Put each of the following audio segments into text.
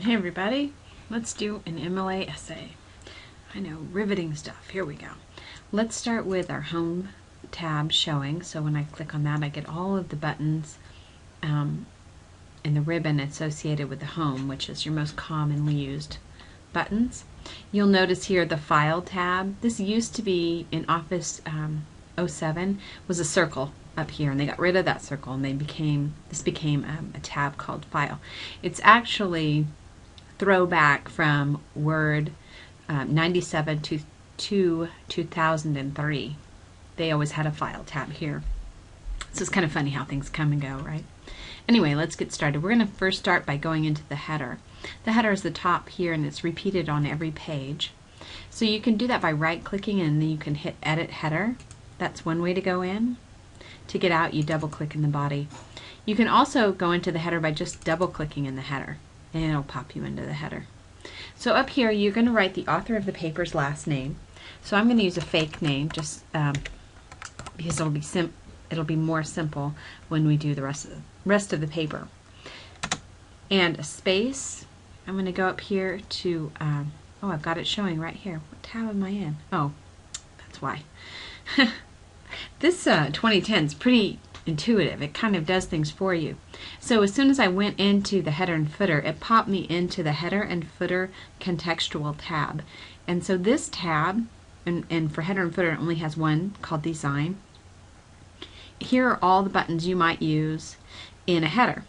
Hey everybody, let's do an MLA essay. I know, riveting stuff. Here we go. Let's start with our home tab showing. So when I click on that, I get all of the buttons and the ribbon associated with the home, which is your most commonly used buttons. You'll notice here the File tab. This used to be in Office 07 was a circle up here, and they got rid of that circle, and this became a tab called File. It's actually throwback from Word 97 to 2003. They always had a File tab here. So it's kind of funny how things come and go, right? Anyway, let's get started. We're going to first start by going into the header. The header is the top here, and it's repeated on every page. So you can do that by right-clicking, and then you can hit Edit Header. That's one way to go in. To get out, you double-click in the body. You can also go into the header by just double-clicking in the header, and it'll pop you into the header. So up here, you're going to write the author of the paper's last name. So I'm going to use a fake name just because it'll be more simple when we do the rest of the paper. And a space. I'm going to go up here to, oh, I've got it showing right here. What tab am I in? Oh, that's why. This 2010 is pretty intuitive. It kind of does things for you. So as soon as I went into the header and footer, it popped me into the header and footer contextual tab. And so this tab, and for header and footer, it only has one called Design. Here are all the buttons you might use in a header.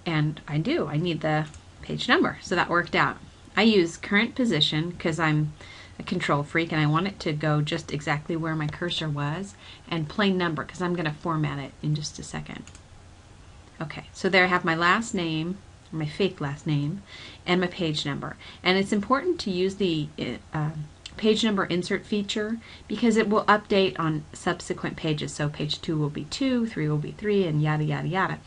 And I need the page number, so that worked out. I use current position because I'm a control freak and I want it to go just exactly where my cursor was, and plain number because I'm going to format it in just a second. Okay, so there I have my last name, or my fake last name, and my page number. And it's important to use the page number insert feature because it will update on subsequent pages. So page 2 will be 2, 3 will be 3, and yada yada yada.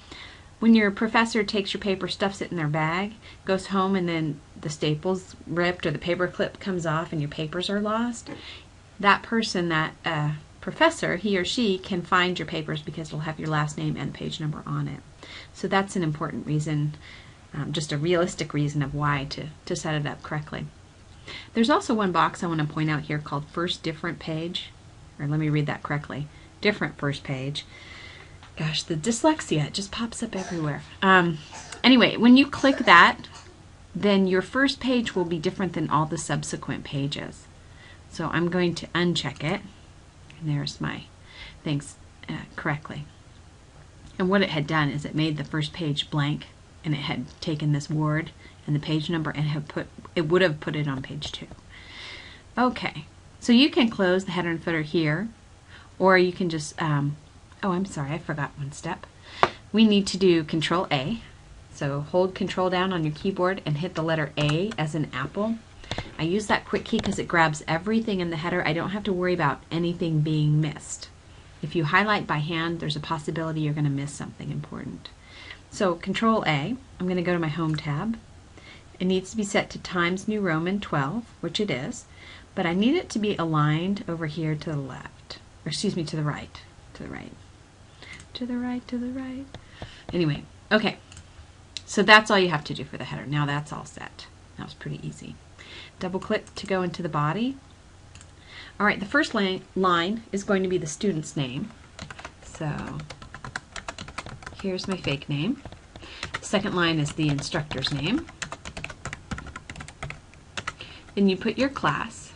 When your professor takes your paper, stuffs it in their bag, goes home, and then the staples ripped or the paper clip comes off and your papers are lost, that person, that professor, he or she can find your papers because it'll have your last name and page number on it. So that's an important reason, just a realistic reason of why to set it up correctly. There's also one box I want to point out here called First Different Page, or let me read that correctly, Different First Page. Gosh, the dyslexia, it just pops up everywhere. Anyway, when you click that, then your first page will be different than all the subsequent pages. So I'm going to uncheck it, and there's my things correctly. And what it had done is it made the first page blank, and it had taken this word and the page number and would have put it on page 2. Okay, so you can close the header and footer here, or you can just oh, I'm sorry, I forgot one step. We need to do Control A. So hold Control down on your keyboard and hit the letter A as in apple. I use that quick key because it grabs everything in the header. I don't have to worry about anything being missed. If you highlight by hand, there's a possibility you're going to miss something important. So Control A, I'm going to go to my Home tab. It needs to be set to Times New Roman 12, which it is, but I need it to be aligned over here to the left, or excuse me, to the right. To the right. To the right, to the right. Anyway, okay. So that's all you have to do for the header. Now that's all set. That was pretty easy. Double click to go into the body. All right, the first line is going to be the student's name. So here's my fake name. The second line is the instructor's name. Then you put your class.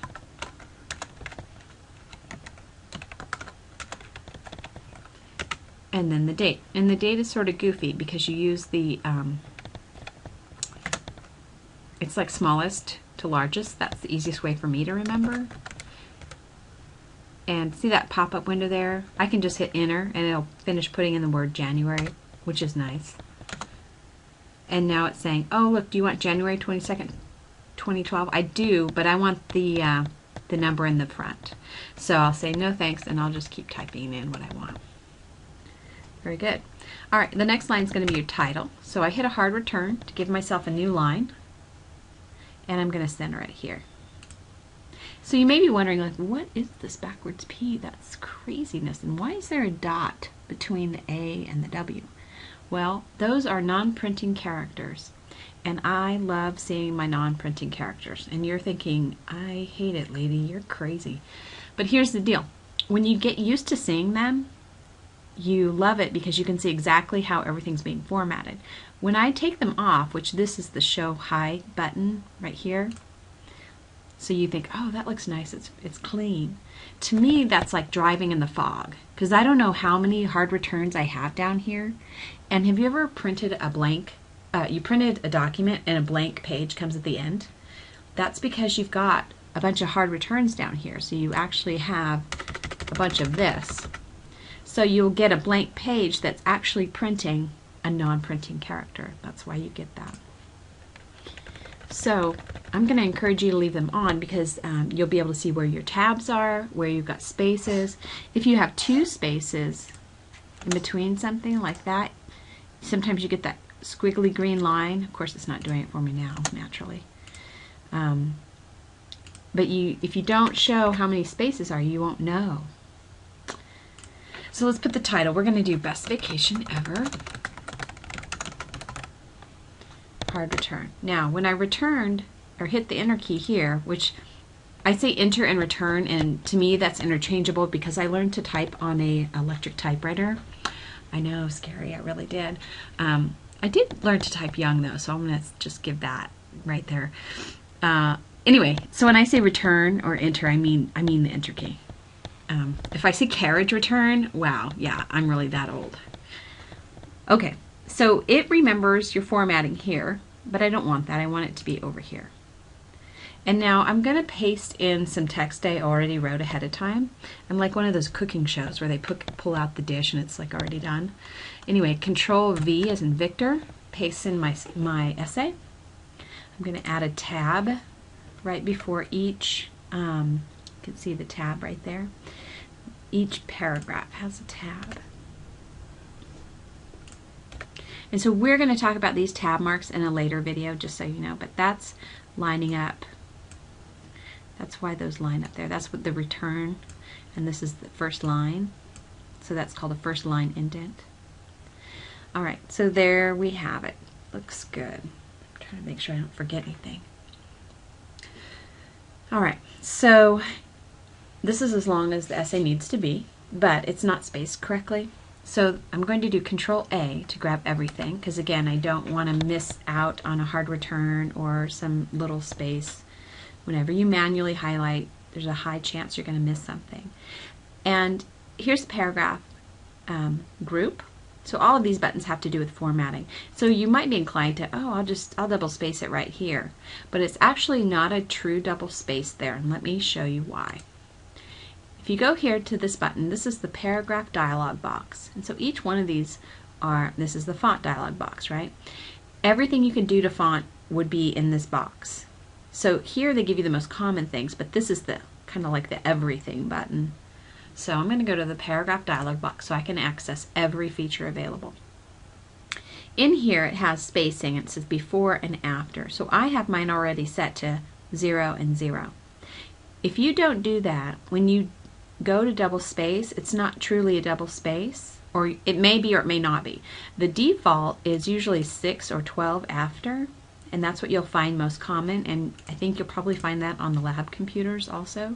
And then the date. And the date is sort of goofy because you use the, it's like smallest to largest. That's the easiest way for me to remember. And see that pop-up window there? I can just hit enter and it'll finish putting in the word January, which is nice. And now it's saying, oh look, do you want January 22nd, 2012? I do, but I want the number in the front. So I'll say no thanks, and I'll just keep typing in what I want. Very good. All right, the next line is going to be your title. So I hit a hard return to give myself a new line, and I'm going to center it here. So you may be wondering, like, what is this backwards P? That's craziness. And why is there a dot between the A and the W? Well, those are non-printing characters. And I love seeing my non-printing characters. And you're thinking, I hate it, lady, you're crazy. But here's the deal. When you get used to seeing them, you love it because you can see exactly how everything's being formatted. When I take them off, which this is the show hide button right here, so you think, oh, that looks nice, it's clean. To me, that's like driving in the fog, because I don't know how many hard returns I have down here. And have you ever printed a blank, you printed a document and a blank page comes at the end? That's because you've got a bunch of hard returns down here, so you actually have a bunch of this. So you'll get a blank page that's actually printing a non-printing character. That's why you get that. So I'm going to encourage you to leave them on because you'll be able to see where your tabs are, where you've got spaces. If you have 2 spaces in between something like that, sometimes you get that squiggly green line. Of course, it's not doing it for me now, naturally. But if you don't show how many spaces are, you won't know. So let's put the title. We're going to do Best Vacation Ever. Hard return. Now, when I returned or hit the enter key here, which I say enter and return, and to me that's interchangeable because I learned to type on a electric typewriter. I know, scary, I really did. I did learn to type young though, so I'm going to just give that right there. Anyway, so when I say return or enter, I mean the enter key. If I say carriage return, wow, yeah, I'm really that old. Okay. So it remembers your formatting here, but I don't want that. I want it to be over here. And now I'm going to paste in some text I already wrote ahead of time. I'm like one of those cooking shows where they pull out the dish and it's like already done. Anyway, Control V as in Victor, paste in my essay. I'm going to add a tab right before each, you can see the tab right there. Each paragraph has a tab. And so we're going to talk about these tab marks in a later video, just so you know, but that's lining up. That's why those line up there. That's what the return, and this is the first line. So that's called a first line indent. All right, so there we have it. Looks good. I'm trying to make sure I don't forget anything. All right, so this is as long as the essay needs to be, but it's not spaced correctly. So I'm going to do Control A to grab everything, because again, I don't want to miss out on a hard return or some little space. Whenever you manually highlight, there's a high chance you're going to miss something. And here's the paragraph group. So all of these buttons have to do with formatting. So you might be inclined to, oh, I'll double space it right here. But it's actually not a true double space there, and let me show you why. If you go here to this button, this is the paragraph dialog box. And so each one of these this is the font dialog box, right? Everything you can do to font would be in this box. So here they give you the most common things, but this is the kind of like the everything button. So I'm going to go to the paragraph dialog box so I can access every feature available. In here it has spacing. It says before and after. So I have mine already set to 0 and 0. If you don't do that, when you go to double space, it's not truly a double space, or it may be or it may not be. The default is usually 6 or 12 after, and that's what you'll find most common, and I think you'll probably find that on the lab computers also.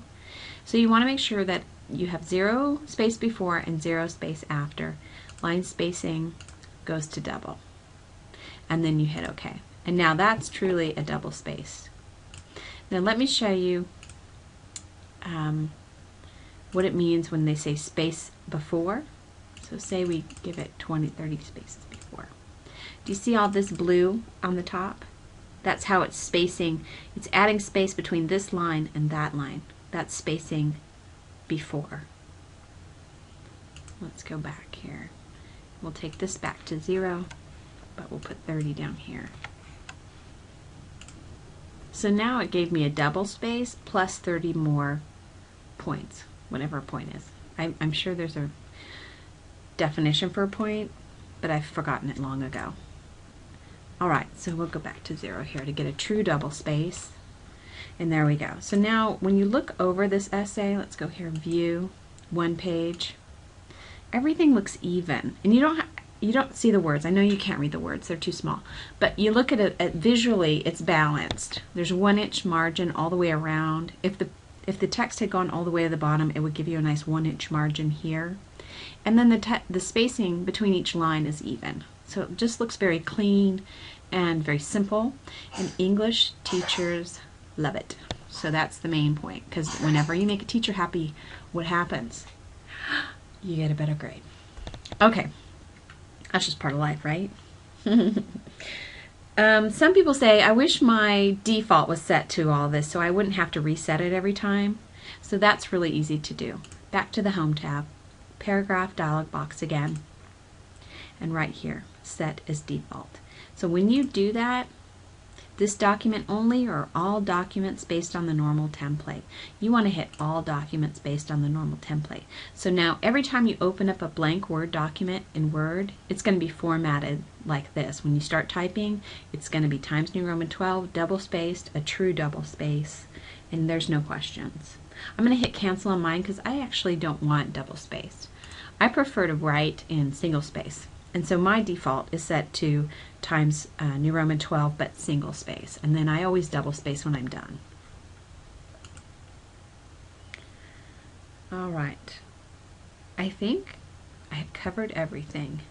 So you want to make sure that you have 0 space before and 0 space after. Line spacing goes to double, and then you hit OK. And now that's truly a double space. Now let me show you what it means when they say space before. So say we give it 20, 30 spaces before. Do you see all this blue on the top? That's how it's spacing. It's adding space between this line and that line. That's spacing before. Let's go back here. We'll take this back to 0, but we'll put 30 down here. So now it gave me a double space plus 30 more points, whatever a point is. I'm sure there's a definition for a point, but I've forgotten it long ago. Alright, so we'll go back to 0 here to get a true double space. And there we go. So now when you look over this essay, let's go here, view, one page, everything looks even. And you don't you don't see the words. I know you can't read the words, they're too small. But you look at it visually, it's balanced. There's a 1-inch margin all the way around. If the text had gone all the way to the bottom, it would give you a nice 1-inch margin here. And then the spacing between each line is even. So it just looks very clean and very simple. And English teachers love it. So that's the main point, because whenever you make a teacher happy, what happens? You get a better grade. Okay, that's just part of life, right? Some people say, I wish my default was set to all this so I wouldn't have to reset it every time. So that's really easy to do. Back to the Home tab, paragraph dialog box again, and right here, set as default. So when you do that, this document only or all documents based on the normal template. You want to hit all documents based on the normal template. So now every time you open up a blank Word document in Word, it's going to be formatted like this. When you start typing, it's going to be Times New Roman 12, double spaced, a true double space, and there's no questions. I'm going to hit cancel on mine because I actually don't want double spaced. I prefer to write in single space. And so my default is set to Times New Roman 12, but single space. And then I always double space when I'm done. All right. I think I have covered everything.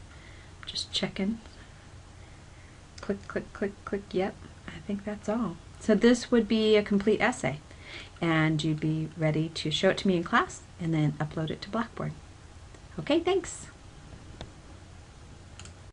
Just checking. Click, click, click, click. Yep, I think that's all. So this would be a complete essay. And you'd be ready to show it to me in class and then upload it to Blackboard. Okay, thanks.